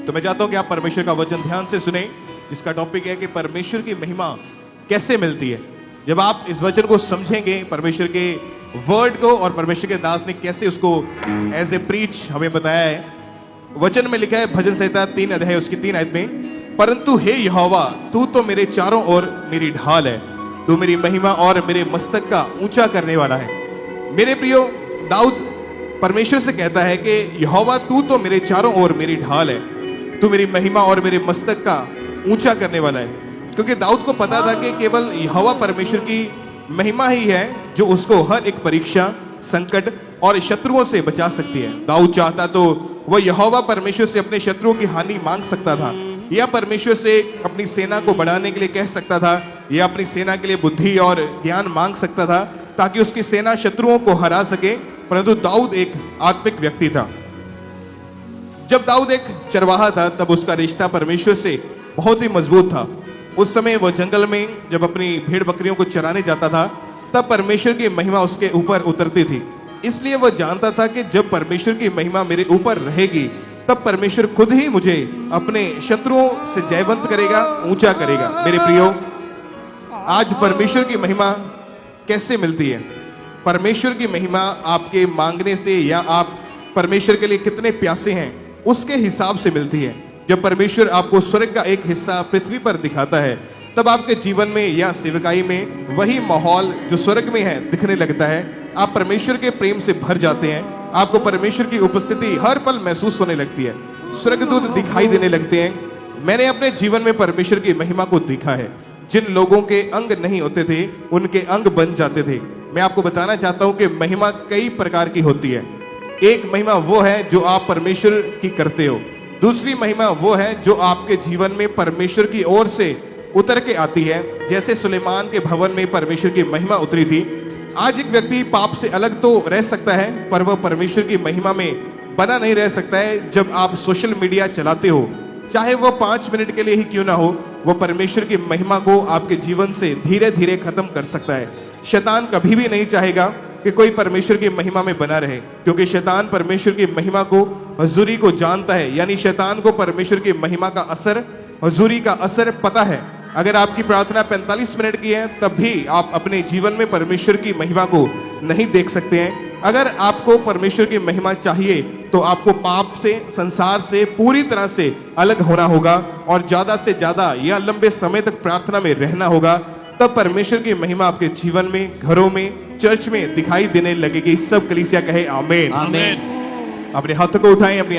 तो मैं चाहता हूं कि आप परमेश्वर का वचन ध्यान से सुने। इसका टॉपिक है कि परमेश्वर की महिमा कैसे मिलती है। जब आप इस वचन को समझेंगे, परमेश्वर के वर्ड को, और परमेश्वर के दास ने कैसे उसको एज ए प्रीच हमें बताया है। वचन में लिखा है भजन संहिता 3 अध्याय उसकी 3 आयत में, परंतु हे यहोवा तू तो मेरे चारों ओर मेरी ढाल है, तू मेरी महिमा और मेरे मस्तक का ऊंचा करने वाला है। मेरे प्रियो, दाऊद परमेश्वर से कहता है कि यहोवा तू तो मेरे चारों ओर मेरी ढाल है, तू मेरी महिमा और मेरे मस्तक का ऊंचा करने वाला है। क्योंकि दाऊद को पता था कि केवल यहोवा परमेश्वर की महिमा ही है जो उसको हर एक परीक्षा, संकट और शत्रुओं से बचा सकती है। दाऊद चाहता तो वह यहोवा परमेश्वर से अपने शत्रुओं की हानि मांग सकता था, या परमेश्वर से अपनी सेना को बढ़ाने के लिए कह सकता था, या अपनी सेना के लिए बुद्धि और ज्ञान मांग सकता था ताकि उसकी सेना शत्रुओं को हरा सके। परंतु दाऊद एक आत्मिक व्यक्ति था। जब दाऊद एक चरवाहा था तब उसका रिश्ता परमेश्वर से बहुत ही मजबूत था। उस समय वह जंगल में जब अपनी भेड़ बकरियों को चराने जाता था तब परमेश्वर की महिमा उसके ऊपर उतरती थी। इसलिए वह जानता था कि जब परमेश्वर की महिमा मेरे ऊपर रहेगी तब परमेश्वर खुद ही मुझे अपने शत्रुओं से जयवंत करेगा, ऊंचा करेगा। मेरे प्रियो, आज परमेश्वर की महिमा कैसे मिलती है? परमेश्वर की महिमा आपके मांगने से या आप परमेश्वर के लिए कितने प्यासे हैं उसके हिसाब से मिलती है। जब परमेश्वर आपको स्वर्ग का एक हिस्सा पृथ्वी पर दिखाता है तब आपके जीवन में या सेवकाई में वही माहौल जो स्वर्ग में है दिखने लगता है। आप परमेश्वर के प्रेम से भर जाते हैं, आपको परमेश्वर की उपस्थिति हर पल महसूस होने लगती है, स्वर्गदूत दिखाई देने लगते हैं। मैंने अपने जीवन में परमेश्वर की महिमा को देखा है। जिन लोगों के अंग नहीं होते थे उनके अंग बन जाते थे। मैं आपको बताना चाहता हूं कि महिमा कई प्रकार की होती है। एक महिमा वो है जो आप परमेश्वर की करते हो, दूसरी महिमा वो है जो आपके जीवन में परमेश्वर की ओर से उतर के आती है। जैसे सुलेमान के भवन में परमेश्वर की महिमा उतरी थी। आज एक व्यक्ति पाप से अलग तो रह सकता है पर वह परमेश्वर की महिमा में बना नहीं रह सकता है। जब आप सोशल मीडिया चलाते हो, चाहे वह 5 मिनट के लिए ही क्यों ना हो, वह परमेश्वर की महिमा को आपके जीवन से धीरे धीरे खत्म कर सकता है। शैतान कभी भी नहीं चाहेगा कि कोई परमेश्वर की महिमा में बना रहे, क्योंकि शैतान परमेश्वर की महिमा को, हुजूरी को जानता है। यानी शैतान को परमेश्वर की महिमा का असर, हुजूरी का असर पता है। अगर आपकी प्रार्थना 45 मिनट की है तब भी आप अपने जीवन में परमेश्वर की महिमा को नहीं देख सकते हैं। अगर आपको परमेश्वर की महिमा चाहिए तो आपको पाप से, संसार से पूरी तरह से अलग होना होगा और ज्यादा से ज्यादा या लंबे समय तक प्रार्थना में रहना होगा। तब परमेश्वर की महिमा आपके जीवन में, घरों में, चर्च में दिखाई देने लगेगी। सब कलीसिया कहे आमीन। आमीन। अपने हाथों को उठाएं, अपनी